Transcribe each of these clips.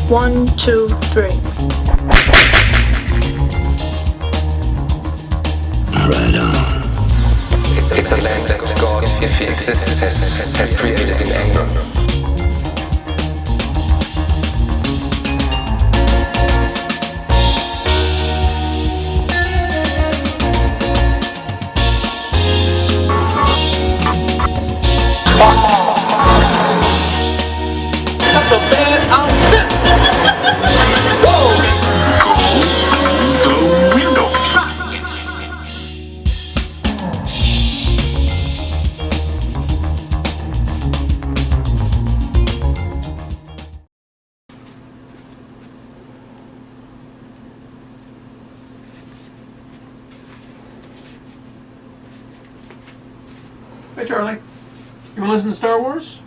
One, two, three. Right on. It's a land that God, if he exists, has created in anger. Hey Charlie, you want to listen to Star Wars?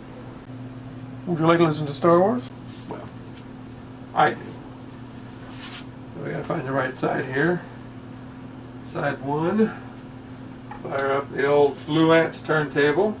Would you like to listen to Star Wars? Well, I do. So we gotta find the right side here. Side one. Fire up the old Fluence turntable.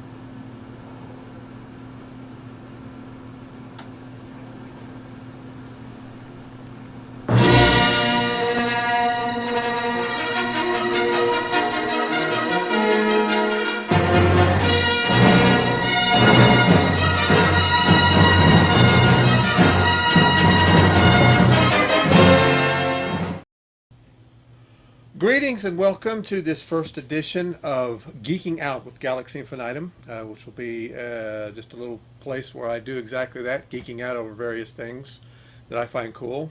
Greetings and welcome to this first edition of Geeking Out with Galaxy Infinitum, which will be just a little place where I do exactly that, geeking out over various things that I find cool.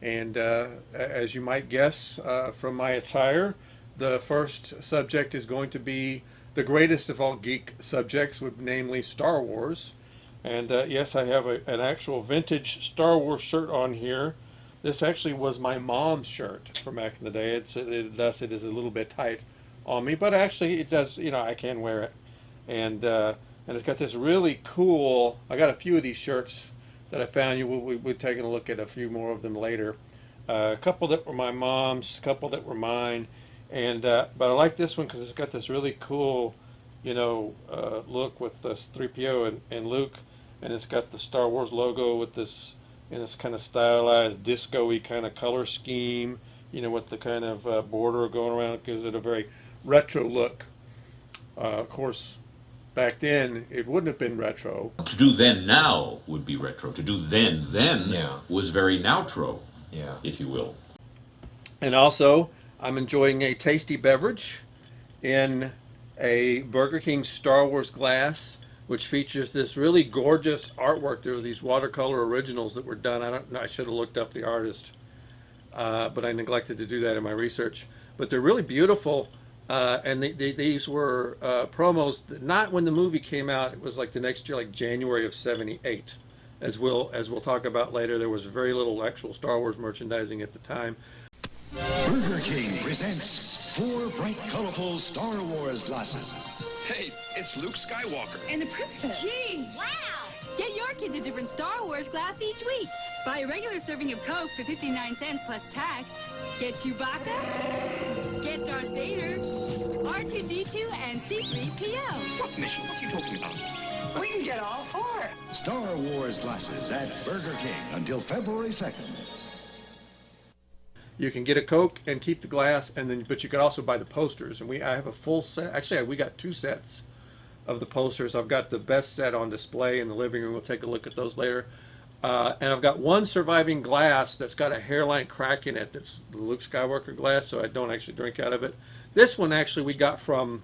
And as you might guess from my attire, the first subject is going to be the greatest of all geek subjects, namely Star Wars. And yes, I have an actual vintage Star Wars shirt on here. This actually was my mom's shirt from back in the day. Thus it is a little bit tight on me, but actually it does, I can wear it. And it's got this really cool, I got a few of these shirts that I found. We're taking a look at a few more of them later. A couple that were my mom's, a couple that were mine. And but I like this one because it's got this really cool, look with this 3PO and Luke. And it's got the Star Wars logo with this kind of stylized disco-y kind of color scheme, with the kind of border going around. It gives it a very retro look. Of course, back then it wouldn't have been retro. To do then now would be retro. To do then was very nowtro, if you will. And also, I'm enjoying a tasty beverage in a Burger King Star Wars glass, which features this really gorgeous artwork. There were these watercolor originals that were done. I should have looked up the artist, but I neglected to do that in my research. But they're really beautiful, and these were promos. Not when the movie came out. It was like the next year, like January of '78. As we'll talk about later, there was very little actual Star Wars merchandising at the time. Burger King presents 4 bright, colorful Star Wars glasses. Hey, it's Luke Skywalker. And the princess. Gee, wow! Get your kids a different Star Wars glass each week. Buy a regular serving of Coke for 59 cents plus tax. Get Chewbacca. Get Darth Vader. R2-D2 and C-3PO. What mission? What are you talking about? We can get all 4. Star Wars glasses at Burger King until February 2nd. You can get a Coke and keep the glass, but you can also buy the posters. And I have a full set. Actually, we got 2 sets of the posters. I've got the best set on display in the living room. We'll take a look at those later. And I've got one surviving glass that's got a hairline crack in it. That's the Luke Skywalker glass, so I don't actually drink out of it. This one actually we got from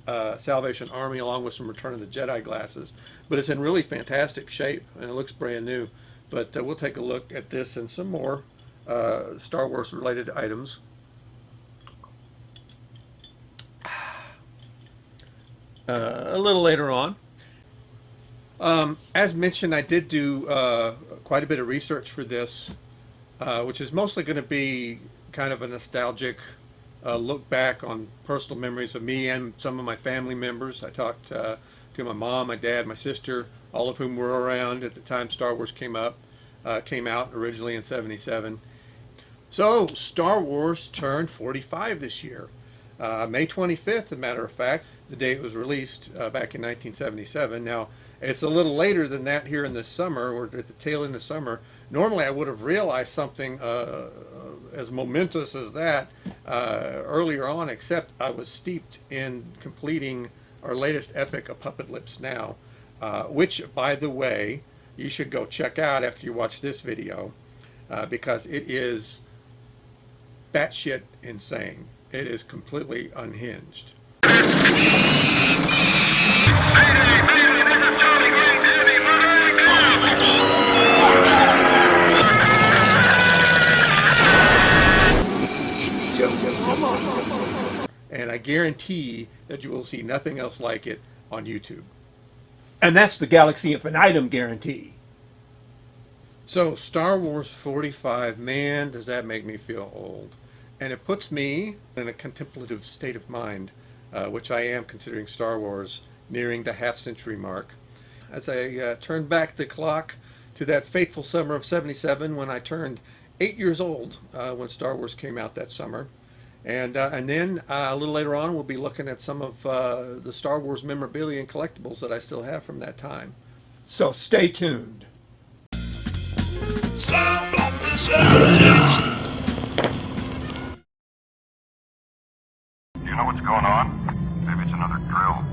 Salvation Army along with some Return of the Jedi glasses. But it's in really fantastic shape, and it looks brand new. But we'll take a look at this and some more Star Wars related items. A little later on. As mentioned, I did do quite a bit of research for this, which is mostly going to be kind of a nostalgic look back on personal memories of me and some of my family members. I talked to my mom, my dad, my sister, all of whom were around at the time Star Wars came out originally in '77. So Star Wars turned 45 this year. May 25th, as a matter of fact, the day it was released back in 1977. Now, it's a little later than that here in the summer, or at the tail end of summer. Normally I would have realized something as momentous as that earlier on, except I was steeped in completing our latest epic, A Puppet Lips Now, which, by the way, you should go check out after you watch this video, because it is batshit insane. It is completely unhinged. And I guarantee that you will see nothing else like it on YouTube. And that's the Galaxy Infinitum guarantee. So, Star Wars 45, man, does that make me feel old. And it puts me in a contemplative state of mind, which I am, considering Star Wars nearing the half-century mark. As I turn back the clock to that fateful summer of '77 when I turned 8 years old when Star Wars came out that summer. And then a little later on, we'll be looking at some of the Star Wars memorabilia and collectibles that I still have from that time. So stay tuned. Sound of the 70s. You know what's going on? Maybe it's another drill.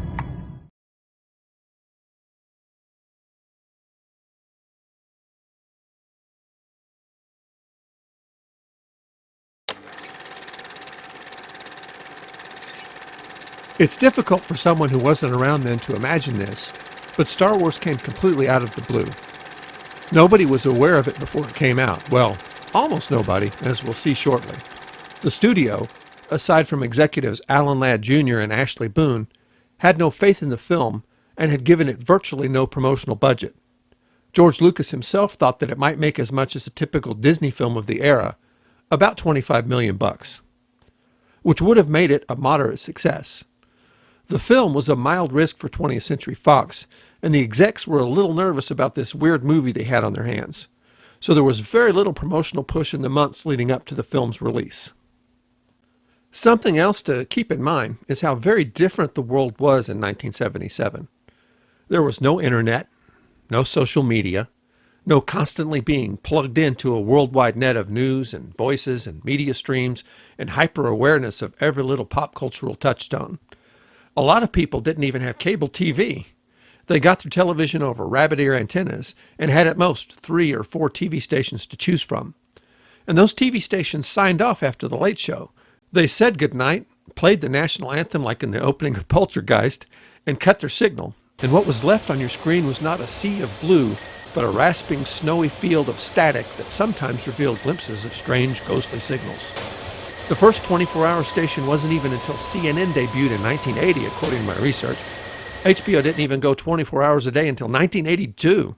It's difficult for someone who wasn't around then to imagine this, but Star Wars came completely out of the blue. Nobody was aware of it before it came out. Well, almost nobody, as we'll see shortly. The studio, aside from executives Alan Ladd Jr. and Ashley Boone, had no faith in the film and had given it virtually no promotional budget. George Lucas himself thought that it might make as much as a typical Disney film of the era, about $25 million, which would have made it a moderate success. The film was a mild risk for 20th Century Fox, and the execs were a little nervous about this weird movie they had on their hands. So there was very little promotional push in the months leading up to the film's release. Something else to keep in mind is how very different the world was in 1977. There was no internet, no social media, no constantly being plugged into a worldwide net of news and voices and media streams and hyper-awareness of every little pop cultural touchstone. A lot of people didn't even have cable TV. They got their television over rabbit ear antennas and had at most 3 or 4 TV stations to choose from. And those TV stations signed off after the Late Show. They said goodnight, played the national anthem like in the opening of Poltergeist, and cut their signal. And what was left on your screen was not a sea of blue, but a rasping, snowy field of static that sometimes revealed glimpses of strange, ghostly signals. The first 24-hour station wasn't even until CNN debuted in 1980, according to my research. HBO didn't even go 24 hours a day until 1982.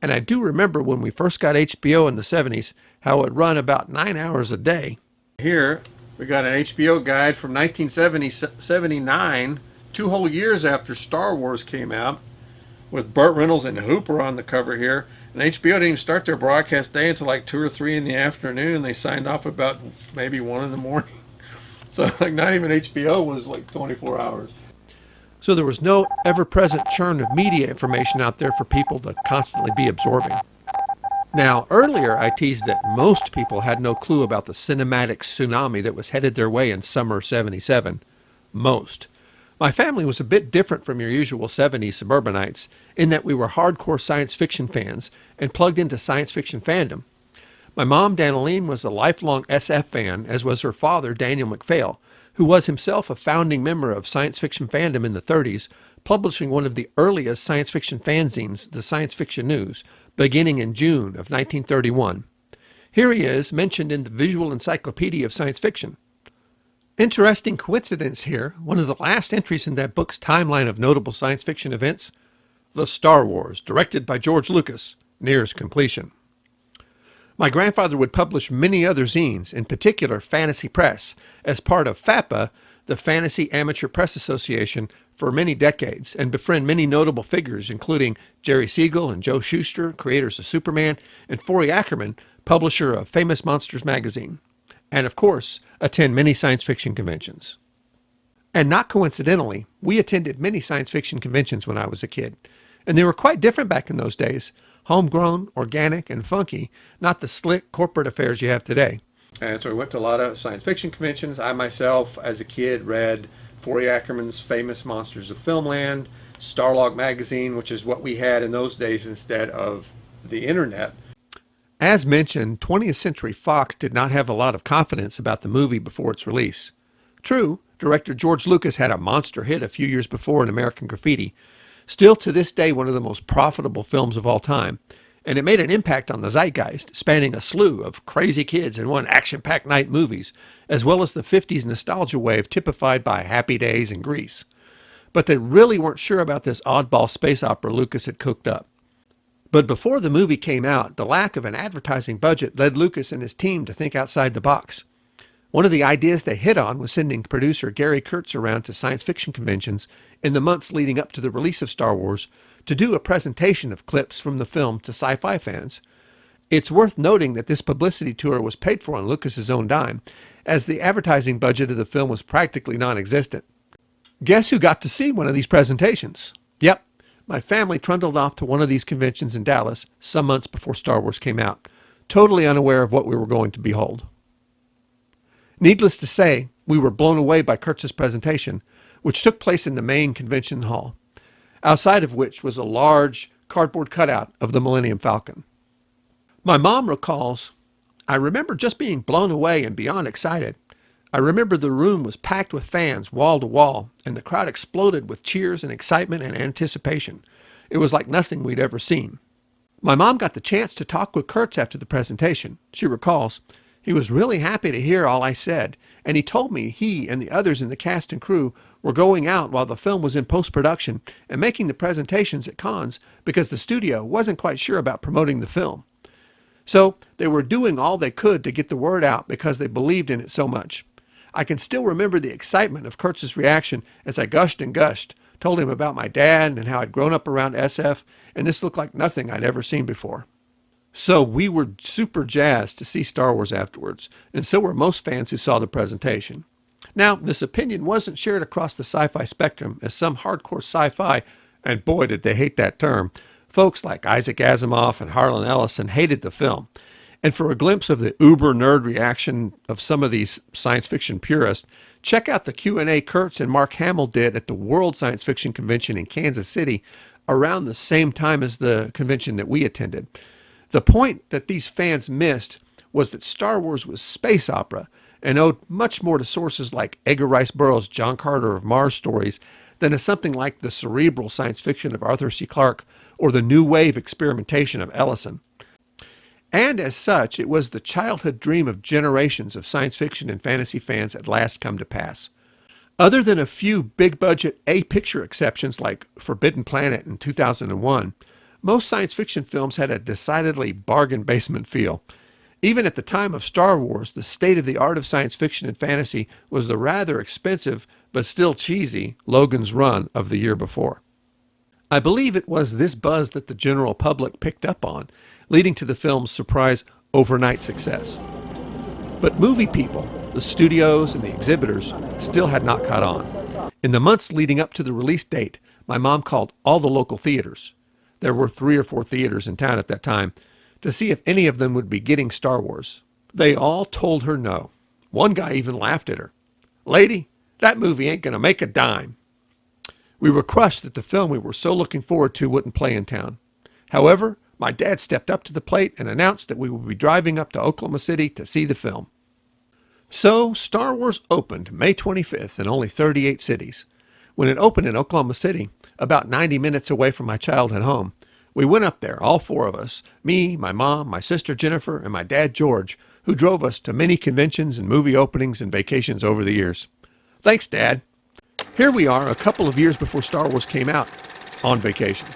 And I do remember when we first got HBO in the 70s, how it would run about 9 hours a day. Here, we got an HBO guide from 1979, 2 whole years after Star Wars came out, with Burt Reynolds and Hooper on the cover here. And HBO didn't even start their broadcast day until like 2 or 3 in the afternoon. They signed off about maybe 1 in the morning. So like not even HBO was like 24 hours. So there was no ever-present churn of media information out there for people to constantly be absorbing. Now, earlier I teased that most people had no clue about the cinematic tsunami that was headed their way in summer '77. Most. My family was a bit different from your usual 70s suburbanites in that we were hardcore science fiction fans and plugged into science fiction fandom. My mom, Danaline, was a lifelong SF fan, as was her father, Daniel McPhail, who was himself a founding member of science fiction fandom in the 30s, publishing one of the earliest science fiction fanzines, the Science Fiction News, beginning in June of 1931. Here he is, mentioned in the Visual Encyclopedia of Science Fiction. Interesting coincidence here, one of the last entries in that book's timeline of notable science fiction events, The Star Wars, directed by George Lucas, nears completion. My grandfather would publish many other zines, in particular Fantasy Press, as part of FAPA, the Fantasy Amateur Press Association, for many decades, and befriend many notable figures, including Jerry Siegel and Joe Shuster, creators of Superman, and Forey Ackerman, publisher of Famous Monsters magazine. And of course, attend many science fiction conventions. And not coincidentally, we attended many science fiction conventions when I was a kid, and they were quite different back in those days. homegrown, organic, and funky, not the slick corporate affairs you have today. And so we went to a lot of science fiction conventions. I myself, as a kid, read Forey Ackerman's famous Monsters of Filmland, Starlog magazine, which is what we had in those days instead of the internet. As mentioned, 20th Century Fox did not have a lot of confidence about the movie before its release. True, director George Lucas had a monster hit a few years before in American Graffiti, still to this day one of the most profitable films of all time, and it made an impact on the zeitgeist, spanning a slew of crazy kids and one action-packed night movies, as well as the 50s nostalgia wave typified by Happy Days and Grease. But they really weren't sure about this oddball space opera Lucas had cooked up. But before the movie came out, the lack of an advertising budget led Lucas and his team to think outside the box. One of the ideas they hit on was sending producer Gary Kurtz around to science fiction conventions in the months leading up to the release of Star Wars to do a presentation of clips from the film to sci-fi fans. It's worth noting that this publicity tour was paid for on Lucas's own dime, as the advertising budget of the film was practically non-existent. Guess who got to see one of these presentations? Yep, my family trundled off to one of these conventions in Dallas some months before Star Wars came out, totally unaware of what we were going to behold. Needless to say, we were blown away by Kurtz's presentation, which took place in the main convention hall, outside of which was a large cardboard cutout of the Millennium Falcon. My mom recalls, "I remember just being blown away and beyond excited. I remember the room was packed with fans wall to wall, and the crowd exploded with cheers and excitement and anticipation. It was like nothing we'd ever seen." My mom got the chance to talk with Kurtz after the presentation. She recalls, "He was really happy to hear all I said, and he told me he and the others in the cast and crew were going out while the film was in post-production and making the presentations at cons because the studio wasn't quite sure about promoting the film. So they were doing all they could to get the word out because they believed in it so much. I can still remember the excitement of Kurtz's reaction as I gushed and gushed, told him about my dad and how I'd grown up around SF, and this looked like nothing I'd ever seen before." So we were super jazzed to see Star Wars afterwards, and so were most fans who saw the presentation. Now, this opinion wasn't shared across the sci-fi spectrum, as some hardcore sci-fi, and boy did they hate that term, folks like Isaac Asimov and Harlan Ellison hated the film. And for a glimpse of the uber-nerd reaction of some of these science fiction purists, check out the Q&A Kurtz and Mark Hamill did at the World Science Fiction Convention in Kansas City around the same time as the convention that we attended. The point that these fans missed was that Star Wars was space opera and owed much more to sources like Edgar Rice Burroughs' John Carter of Mars stories than to something like the cerebral science fiction of Arthur C. Clarke or the new wave experimentation of Ellison. And as such, it was the childhood dream of generations of science fiction and fantasy fans at last come to pass. Other than a few big-budget A-picture exceptions like Forbidden Planet in 2001, most science fiction films had a decidedly bargain basement feel. Even at the time of Star Wars, the state-of-the-art of science fiction and fantasy was the rather expensive, but still cheesy, Logan's Run of the year before. I believe it was this buzz that the general public picked up on, leading to the film's surprise overnight success. But movie people, the studios and the exhibitors, still had not caught on. In the months leading up to the release date, my mom called all the local theaters. There were 3 or 4 theaters in town at that time, to see if any of them would be getting Star Wars. They all told her no. One guy even laughed at her. "Lady, that movie ain't gonna make a dime." We were crushed that the film we were so looking forward to wouldn't play in town. However, my dad stepped up to the plate and announced that we would be driving up to Oklahoma City to see the film. So Star Wars opened May 25th in only 38 cities. When it opened in Oklahoma City, about 90 minutes away from my childhood home, we went up there, all 4 of us, me, my mom, my sister Jennifer, and my dad George, who drove us to many conventions and movie openings and vacations over the years. Thanks, Dad. Here we are a couple of years before Star Wars came out, on vacation.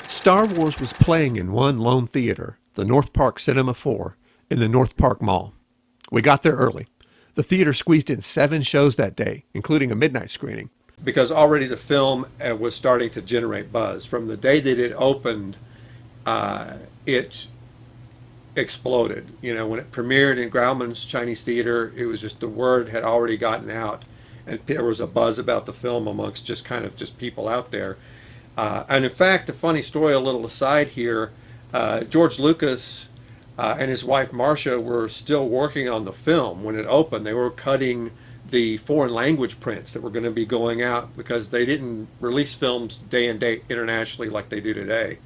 Star Wars was playing in one lone theater, the North Park Cinema 4, in the North Park Mall. We got there early. The theater squeezed in 7 shows that day, including a midnight screening. Because already the film was starting to generate buzz. From the day that it opened, it exploded. You know, when it premiered in Grauman's Chinese Theater, it was just the word had already gotten out. and there was a buzz about the film amongst just kind of just people out there. And in fact, a funny story, a little aside here, George Lucas and his wife Marcia were still working on the film when it opened. They were cutting the foreign language prints that were going to be going out because they didn't release films day and date internationally like they do today.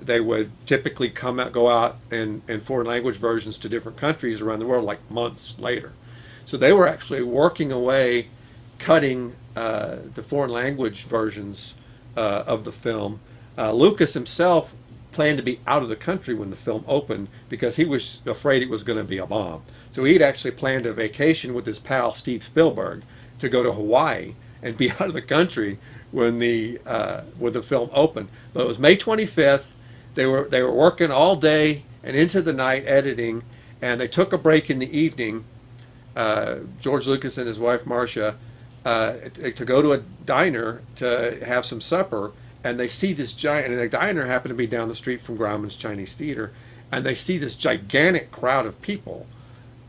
They would typically go out in foreign language versions to different countries around the world like months later. So they were actually working away, cutting the foreign language versions of the film. Lucas himself planned to be out of the country when the film opened because he was afraid it was going to be a bomb. So he'd actually planned a vacation with his pal Steve Spielberg to go to Hawaii and be out of the country when the film opened. But it was May 25th. They were working all day and into the night editing, and they took a break in the evening. George Lucas and his wife Marcia to go to a diner to have some supper, and they see this giant. And the diner happened to be down the street from Grauman's Chinese Theater, and they see this gigantic crowd of people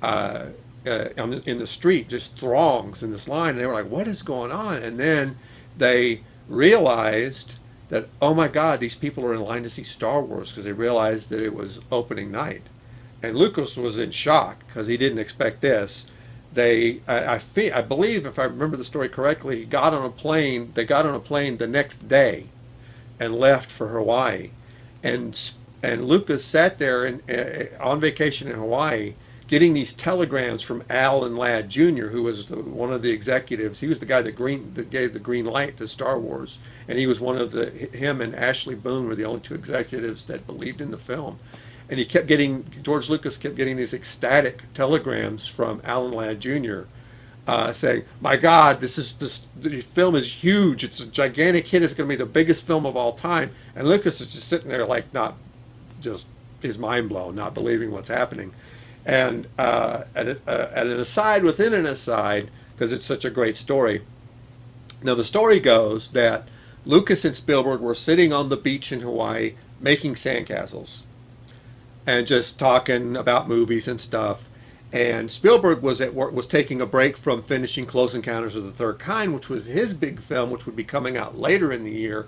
in the street, just throngs in this line. And they were like, "What is going on?" And then they realized that, oh my God, these people are in line to see Star Wars, because they realized that it was opening night. And Lucas was in shock because he didn't expect this. I believe, if I remember the story correctly, they got on a plane the next day and left for Hawaii. And Lucas sat there on vacation in Hawaii getting these telegrams from Alan Ladd Jr., who was one of the executives. He was the guy that gave the green light to Star Wars, and he was him and Ashley Boone were the only two executives that believed in the film. And George Lucas kept getting these ecstatic telegrams from Alan Ladd Jr. Saying, "My God, the film is huge. It's a gigantic hit. It's going to be the biggest film of all time." And Lucas is just sitting there like just his mind blown, not believing what's happening. And at an aside within an aside, because it's such a great story. Now the story goes that Lucas and Spielberg were sitting on the beach in Hawaii making sandcastles and just talking about movies and stuff. And Spielberg was taking a break from finishing Close Encounters of the Third Kind, which was his big film, which would be coming out later in the year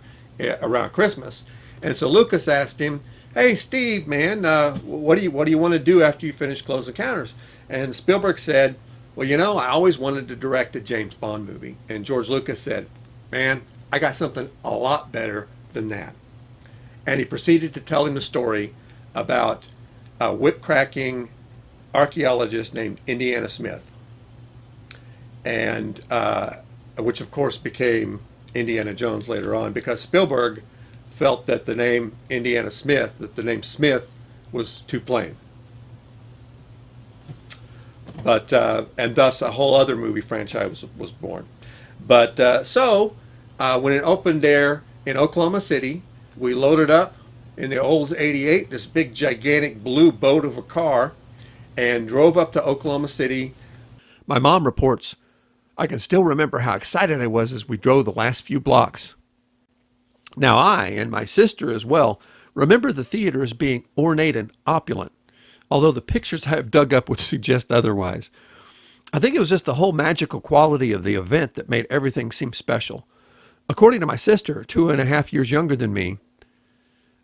around Christmas. And so Lucas asked him, "Hey Steve, man, what do you want to do after you finish Close Encounters?" And Spielberg said, "Well, I always wanted to direct a James Bond movie." And George Lucas said, "Man, I got something a lot better than that." And he proceeded to tell him the story about a whip-cracking archaeologist named Indiana Smith, and which of course became Indiana Jones later on, because Spielberg felt that the name Indiana Smith, that the name Smith was too plain. But and thus a whole other movie franchise was born. But so when it opened there in Oklahoma City, we loaded up in the Olds 88, this big gigantic blue boat of a car, and drove up to Oklahoma City. My mom reports, "I can still remember how excited I was as we drove the last few blocks." Now I, and my sister as well, remember the theater as being ornate and opulent, although the pictures I have dug up would suggest otherwise. I think it was just the whole magical quality of the event that made everything seem special. According to my sister, 2.5 years younger than me,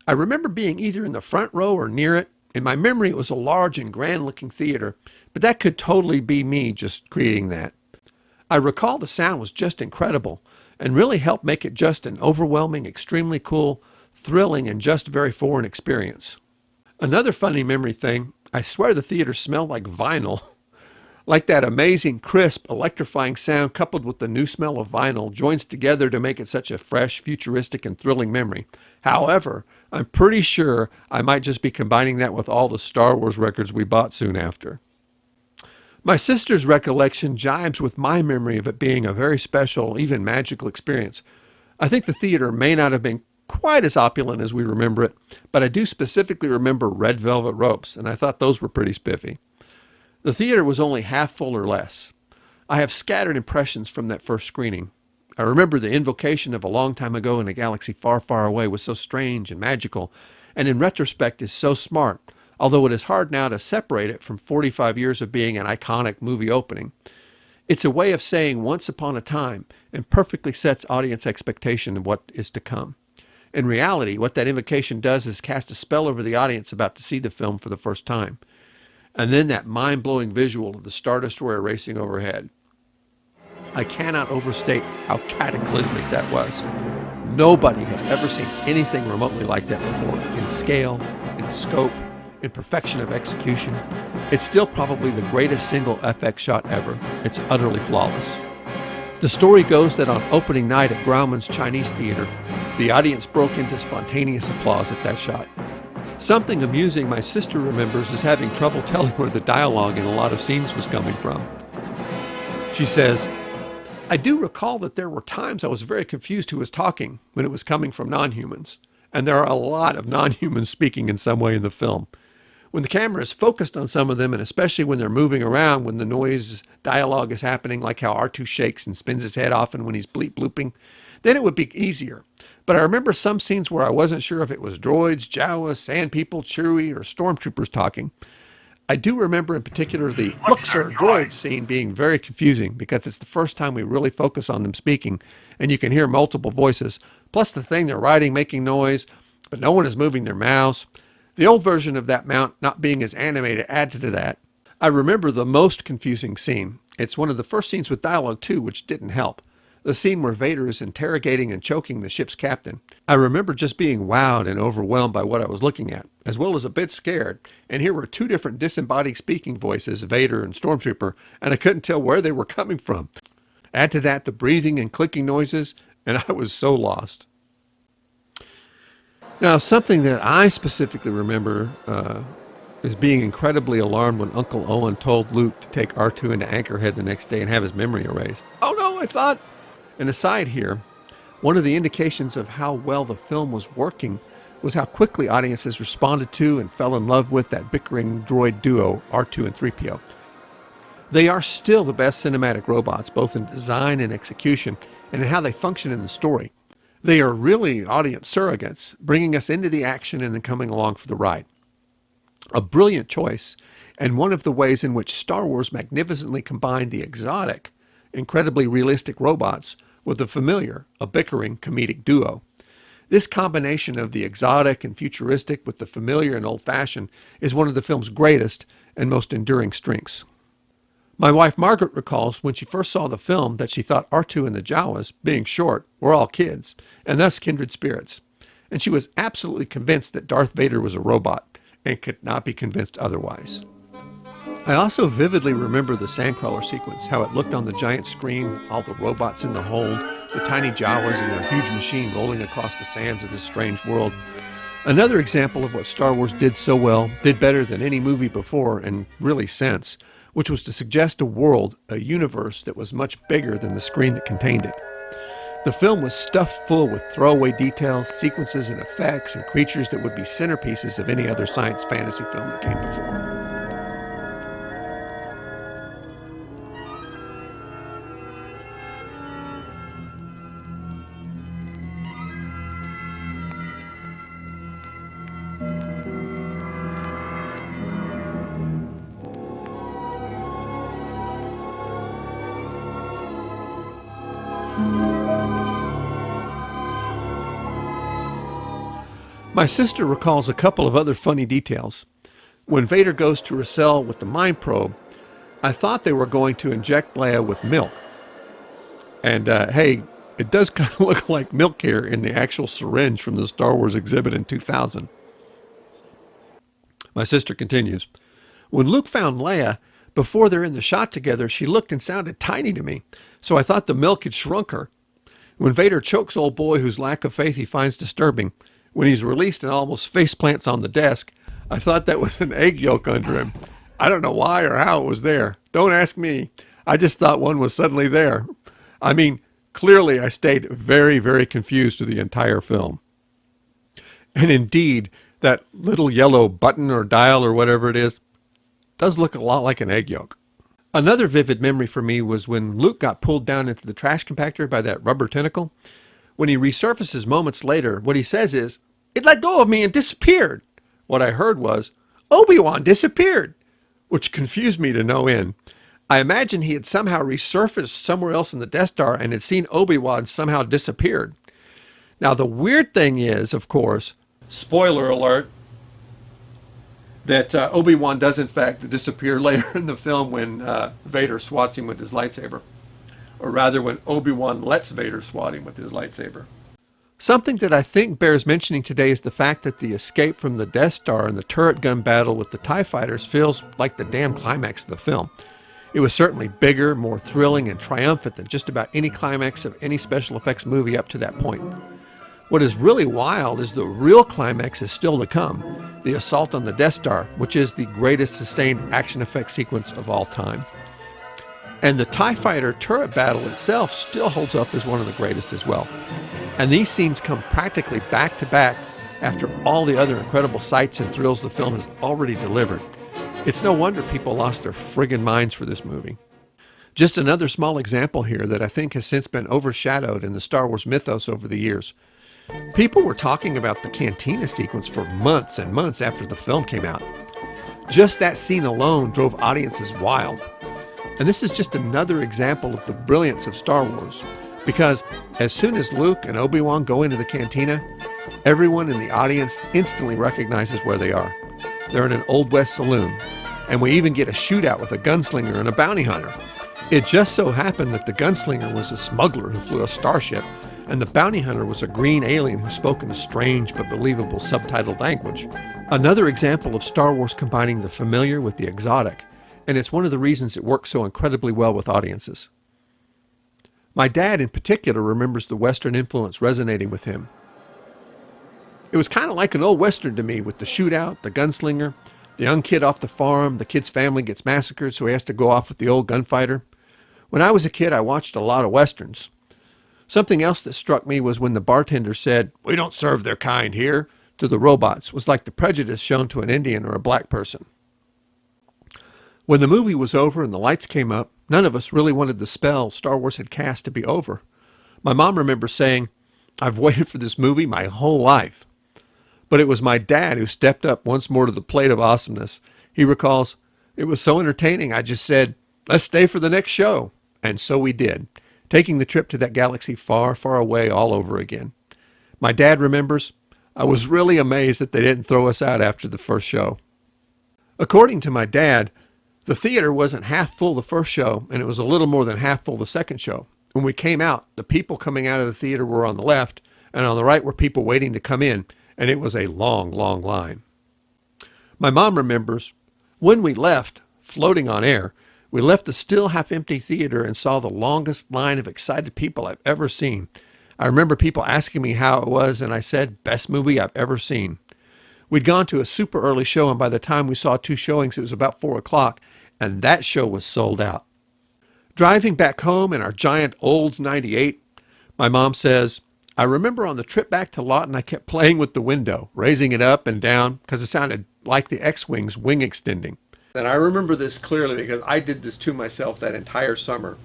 I remember being either in the front row or near it. In my memory, it was a large and grand-looking theater, but that could totally be me just creating that. I recall the sound was just incredible and really helped make it just an overwhelming, extremely cool, thrilling, and just very foreign experience. Another funny memory thing, I swear the theater smelled like vinyl. Like that amazing, crisp, electrifying sound coupled with the new smell of vinyl joins together to make it such a fresh, futuristic, and thrilling memory. However, I'm pretty sure I might just be combining that with all the Star Wars records we bought soon after. My sister's recollection jibes with my memory of it being a very special, even magical experience. I think the theater may not have been quite as opulent as we remember it, but I do specifically remember red velvet ropes, and I thought those were pretty spiffy. The theater was only half full or less. I have scattered impressions from that first screening. I remember the invocation of a long time ago in a galaxy far, far away was so strange and magical, and in retrospect is so smart, although it is hard now to separate it from 45 years of being an iconic movie opening. It's a way of saying once upon a time and perfectly sets audience expectation of what is to come. In reality, what that invocation does is cast a spell over the audience about to see the film for the first time. And then that mind-blowing visual of the Star Destroyer racing overhead. I cannot overstate how cataclysmic that was. Nobody had ever seen anything remotely like that before, in scale, in scope, in perfection of execution. It's still probably the greatest single FX shot ever. It's utterly flawless. The story goes that on opening night at Grauman's Chinese Theater, the audience broke into spontaneous applause at that shot. Something amusing my sister remembers is having trouble telling where the dialogue in a lot of scenes was coming from. She says, I do recall that there were times I was very confused who was talking when it was coming from non-humans. And there are a lot of non-humans speaking in some way in the film. When the camera is focused on some of them, and especially when they're moving around, when the noise dialogue is happening, like how R2 shakes and spins his head off and when he's bleep blooping, then it would be easier. But I remember some scenes where I wasn't sure if it was droids, Jawas, sand people, Chewie, or stormtroopers talking. I do remember in particular the "Look, sir, droids" scene being very confusing because it's the first time we really focus on them speaking, and you can hear multiple voices, plus the thing they're riding making noise, but no one is moving their mouse. The old version of that mount not being as animated added to that. I remember the most confusing scene. It's one of the first scenes with dialogue too, which didn't help. The scene where Vader is interrogating and choking the ship's captain. I remember just being wowed and overwhelmed by what I was looking at, as well as a bit scared. And here were two different disembodied speaking voices, Vader and Stormtrooper, and I couldn't tell where they were coming from. Add to that the breathing and clicking noises, and I was so lost. Now, something that I specifically remember is being incredibly alarmed when Uncle Owen told Luke to take R2 into Anchorhead the next day and have his memory erased. Oh no, I thought. An aside here, one of the indications of how well the film was working was how quickly audiences responded to and fell in love with that bickering droid duo, R2 and 3PO. They are still the best cinematic robots, both in design and execution, and in how they function in the story. They are really audience surrogates, bringing us into the action and then coming along for the ride. A brilliant choice, and one of the ways in which Star Wars magnificently combined the exotic, incredibly realistic robots with the familiar, a bickering comedic duo. This combination of the exotic and futuristic with the familiar and old-fashioned is one of the film's greatest and most enduring strengths. My wife Margaret recalls when she first saw the film that she thought R2 and the Jawas, being short, were all kids, and thus kindred spirits. And she was absolutely convinced that Darth Vader was a robot, and could not be convinced otherwise. I also vividly remember the Sandcrawler sequence, how it looked on the giant screen, all the robots in the hold, the tiny Jawas and their huge machine rolling across the sands of this strange world. Another example of what Star Wars did so well, did better than any movie before and really since, which was to suggest a world, a universe that was much bigger than the screen that contained it. The film was stuffed full with throwaway details, sequences and effects and creatures that would be centerpieces of any other science fantasy film that came before. My sister recalls a couple of other funny details. When Vader goes to her cell with the mind probe, I thought they were going to inject Leia with milk. And hey, it does kind of look like milk here in the actual syringe from the Star Wars exhibit in 2000. My sister continues, when Luke found Leia, before they're in the shot together, she looked and sounded tiny to me, so I thought the milk had shrunk her. When Vader chokes old boy whose lack of faith he finds disturbing, when he's released and almost face plants on the desk, I thought that was an egg yolk under him. I don't know why or how it was there. Don't ask me. I just thought one was suddenly there. I mean, clearly I stayed very, very confused through the entire film. And indeed, that little yellow button or dial or whatever it is does look a lot like an egg yolk. Another vivid memory for me was when Luke got pulled down into the trash compactor by that rubber tentacle. When he resurfaces moments later, what he says is, "It let go of me and disappeared." What I heard was, "Obi-Wan disappeared," which confused me to no end. I imagine he had somehow resurfaced somewhere else in the Death Star and had seen Obi-Wan somehow disappeared. Now, the weird thing is, of course, spoiler alert, that Obi-Wan does in fact disappear later in the film when Vader swats him with his lightsaber. Or rather, when Obi-Wan lets Vader swat him with his lightsaber. Something that I think bears mentioning today is the fact that the escape from the Death Star and the turret gun battle with the TIE fighters feels like the damn climax of the film. It was certainly bigger, more thrilling, and triumphant than just about any climax of any special effects movie up to that point. What is really wild is the real climax is still to come, the assault on the Death Star, which is the greatest sustained action effect sequence of all time. And the TIE fighter turret battle itself still holds up as one of the greatest as well. And these scenes come practically back to back after all the other incredible sights and thrills the film has already delivered. It's no wonder people lost their friggin' minds for this movie. Just another small example here that I think has since been overshadowed in the Star Wars mythos over the years. People were talking about the cantina sequence for months and months after the film came out. Just that scene alone drove audiences wild. And this is just another example of the brilliance of Star Wars, because as soon as Luke and Obi-Wan go into the cantina, everyone in the audience instantly recognizes where they are. They're in an Old West saloon, and we even get a shootout with a gunslinger and a bounty hunter. It just so happened that the gunslinger was a smuggler who flew a starship, and the bounty hunter was a green alien who spoke in a strange but believable subtitled language. Another example of Star Wars combining the familiar with the exotic, and it's one of the reasons it works so incredibly well with audiences. My dad in particular remembers the Western influence resonating with him. It was kind of like an old Western to me, with the shootout, the gunslinger, the young kid off the farm, the kid's family gets massacred so he has to go off with the old gunfighter. When I was a kid, I watched a lot of Westerns. Something else that struck me was when the bartender said, "We don't serve their kind here," to the robots, was like the prejudice shown to an Indian or a black person. When the movie was over and the lights came up, none of us really wanted the spell Star Wars had cast to be over. My mom remembers saying, "I've waited for this movie my whole life." But it was my dad who stepped up once more to the plate of awesomeness. He recalls, "It was so entertaining, I just said, let's stay for the next show." And so we did, taking the trip to that galaxy far, far away all over again. My dad remembers, "I was really amazed that they didn't throw us out after the first show." According to my dad, the theater wasn't half full the first show, and it was a little more than half full the second show. When we came out, the people coming out of the theater were on the left, and on the right were people waiting to come in, and it was a long, long line. My mom remembers, when we left, floating on air, we left the still half-empty theater and saw the longest line of excited people I've ever seen. I remember people asking me how it was, and I said, "Best movie I've ever seen." We'd gone to a super early show, and by the time we saw two showings, it was about 4 o'clock, and that show was sold out. Driving back home in our giant old 98, my mom says, "I remember on the trip back to Lawton, I kept playing with the window, raising it up and down, because it sounded like the X-Wing's wing extending." And I remember this clearly because I did this to myself that entire summer.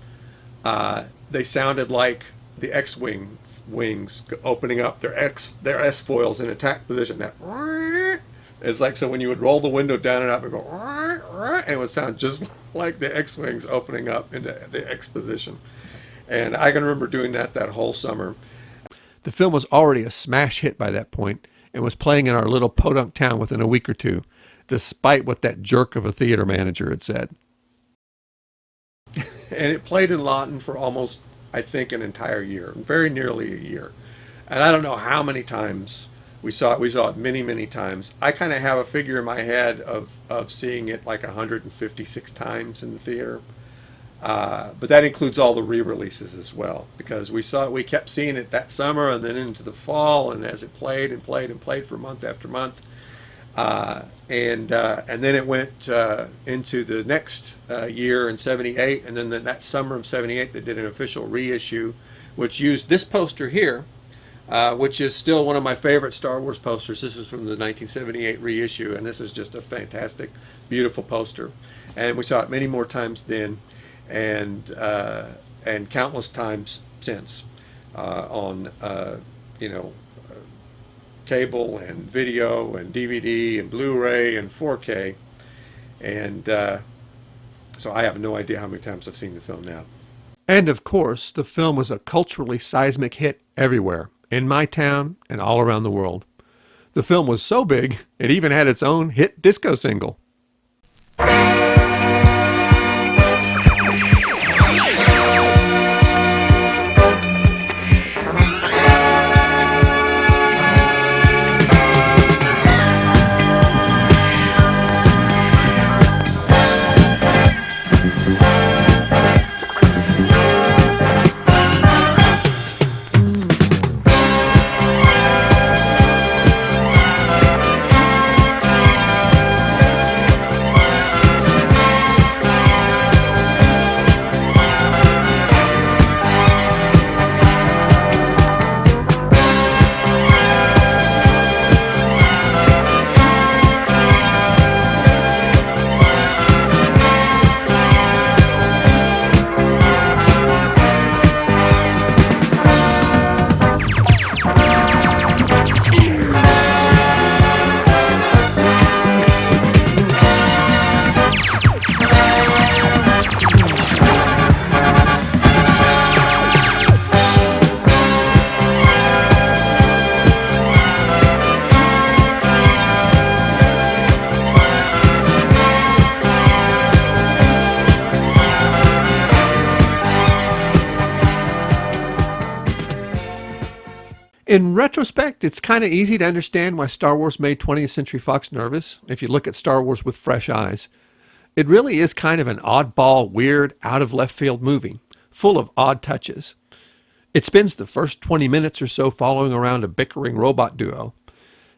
They sounded like the X-Wing wings opening up their S-foils in attack position. That it's like, so when you would roll the window down and up and go, and it would sound just like the X-Wings opening up into the X position. And I can remember doing that whole summer. The film was already a smash hit by that point and was playing in our little podunk town within a week or two, despite what that jerk of a theater manager had said. And it played in Lawton for almost, I think, an entire year, very nearly a year. And I don't know how many times we saw it. We saw it many, many times. I kind of have a figure in my head of seeing it like 156 times in the theater. But that includes all the re-releases as well, because we kept seeing it that summer and then into the fall, and as it played and played and played for month after month. And then it went into the next year in 78, and then that summer of 78 they did an official reissue, which used this poster here, which is still one of my favorite Star Wars posters. This is from the 1978 reissue, and this is just a fantastic, beautiful poster. And we saw it many more times then, and countless times since on cable and video and DVD and Blu-ray and 4K, and So I have no idea how many times I've seen the film now. And of course, the film was a culturally seismic hit everywhere, in my town and all around the world. The film was so big, it even had its own hit disco single. In retrospect, it's kind of easy to understand why Star Wars made 20th Century Fox nervous, if you look at Star Wars with fresh eyes. It really is kind of an oddball, weird, out-of-left-field movie, full of odd touches. It spends the first 20 minutes or so following around a bickering robot duo.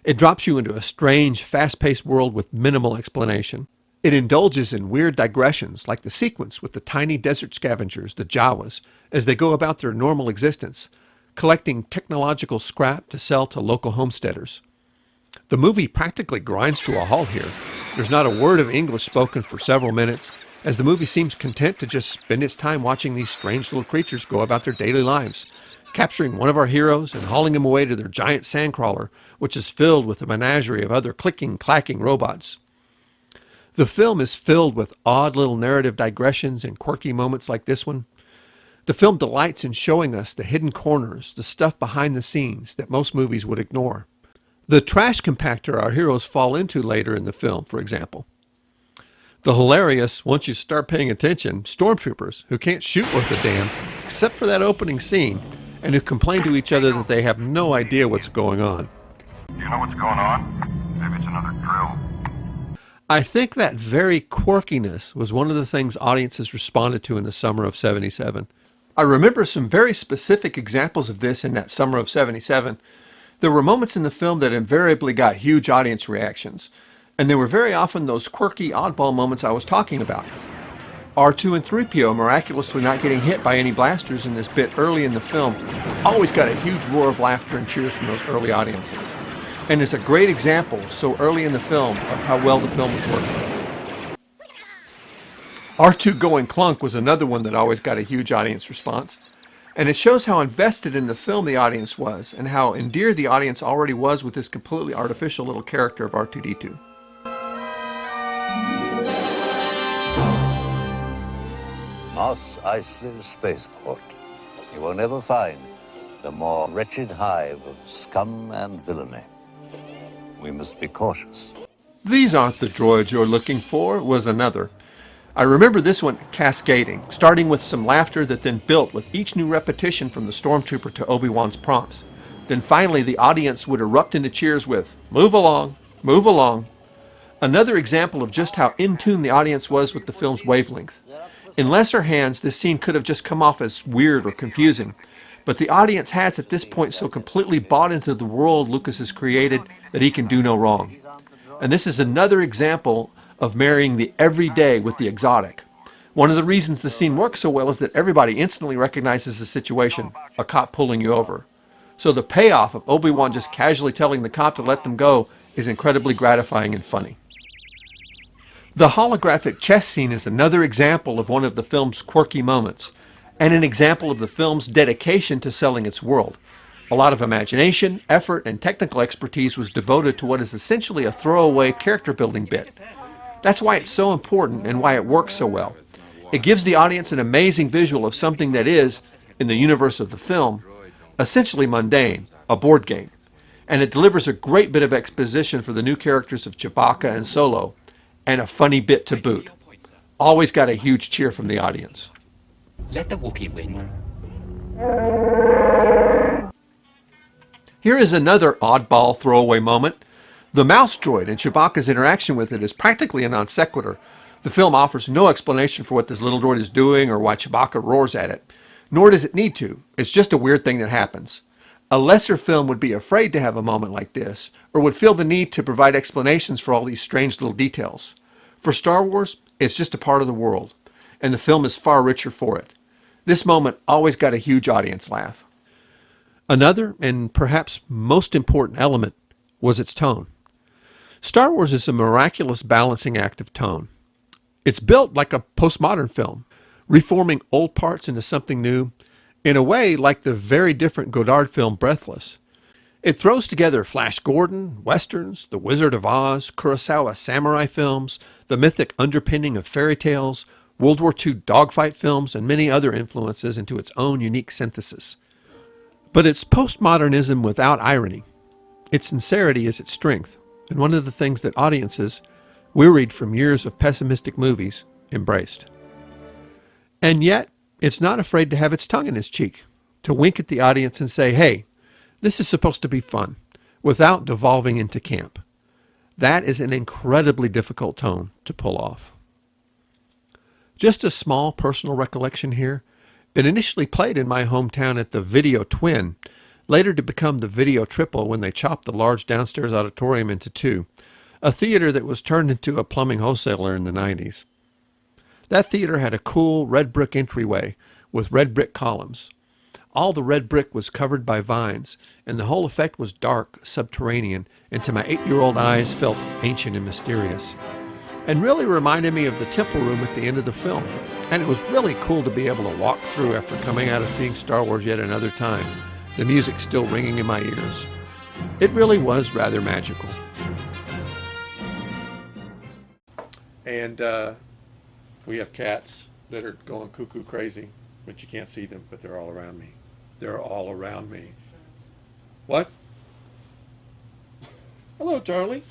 It drops you into a strange, fast-paced world with minimal explanation. It indulges in weird digressions, like the sequence with the tiny desert scavengers, the Jawas, as they go about their normal existence, collecting technological scrap to sell to local homesteaders. The movie practically grinds to a halt here. There's not a word of English spoken for several minutes, as the movie seems content to just spend its time watching these strange little creatures go about their daily lives, capturing one of our heroes and hauling him away to their giant sandcrawler, which is filled with a menagerie of other clicking, clacking robots. The film is filled with odd little narrative digressions and quirky moments like this one. The film delights in showing us the hidden corners, the stuff behind the scenes that most movies would ignore. The trash compactor our heroes fall into later in the film, for example. The hilarious, once you start paying attention, stormtroopers who can't shoot worth a damn except for that opening scene, and who complain to each other that they have no idea what's going on. Do you know what's going on? Maybe it's another drill. I think that very quirkiness was one of the things audiences responded to in the summer of '77. I remember some very specific examples of this in that summer of '77. There were moments in the film that invariably got huge audience reactions, and they were very often those quirky, oddball moments I was talking about. R2 and 3PO miraculously not getting hit by any blasters in this bit early in the film always got a huge roar of laughter and cheers from those early audiences, and is a great example so early in the film of how well the film was working. R2 going clunk was another one that always got a huge audience response, and it shows how invested in the film the audience was and how endeared the audience already was with this completely artificial little character of R2-D2. Mos Eisley Spaceport. You will never find the more wretched hive of scum and villainy. We must be cautious. These aren't the droids you're looking for, was another. I remember this one cascading, starting with some laughter that then built with each new repetition from the stormtrooper to Obi-Wan's prompts. Then finally the audience would erupt into cheers with, "Move along, move along." Another example of just how in tune the audience was with the film's wavelength. In lesser hands, this scene could have just come off as weird or confusing, but the audience has at this point so completely bought into the world Lucas has created that he can do no wrong. And this is another example of marrying the everyday with the exotic. One of the reasons the scene works so well is that everybody instantly recognizes the situation, a cop pulling you over. So the payoff of Obi-Wan just casually telling the cop to let them go is incredibly gratifying and funny. The holographic chess scene is another example of one of the film's quirky moments, and an example of the film's dedication to selling its world. A lot of imagination, effort, and technical expertise was devoted to what is essentially a throwaway character building bit. That's why it's so important and why it works so well. It gives the audience an amazing visual of something that is, in the universe of the film, essentially mundane, a board game. And it delivers a great bit of exposition for the new characters of Chewbacca and Solo, and a funny bit to boot. Always got a huge cheer from the audience. Let the Wookiee win. Here is another oddball throwaway moment. The mouse droid and Chewbacca's interaction with it is practically a non sequitur. The film offers no explanation for what this little droid is doing or why Chewbacca roars at it. Nor does it need to. It's just a weird thing that happens. A lesser film would be afraid to have a moment like this, or would feel the need to provide explanations for all these strange little details. For Star Wars, it's just a part of the world, and the film is far richer for it. This moment always got a huge audience laugh. Another, and perhaps most important element, was its tone. Star Wars is a miraculous balancing act of tone. It's built like a postmodern film, reforming old parts into something new, in a way like the very different Godard film Breathless. It throws together Flash Gordon, westerns, The Wizard of Oz, Kurosawa samurai films, the mythic underpinning of fairy tales, World War II dogfight films, and many other influences into its own unique synthesis. But it's postmodernism without irony. Its sincerity is its strength, and one of the things that audiences, wearied from years of pessimistic movies, embraced. And yet, it's not afraid to have its tongue in its cheek, to wink at the audience and say, hey, this is supposed to be fun, without devolving into camp. That is an incredibly difficult tone to pull off. Just a small personal recollection here. It initially played in my hometown at the Video Twin, later to become the Video Triple when they chopped the large downstairs auditorium into two, a theater that was turned into a plumbing wholesaler in the 90s. That theater had a cool red brick entryway with red brick columns. All the red brick was covered by vines, and the whole effect was dark, subterranean, and to my 8-year-old eyes felt ancient and mysterious. And really reminded me of the temple room at the end of the film. And it was really cool to be able to walk through after coming out of seeing Star Wars yet another time, the music still ringing in my ears. It really was rather magical. And we have cats that are going cuckoo crazy, but you can't see them, but they're all around me. They're all around me. What? Hello, Charlie.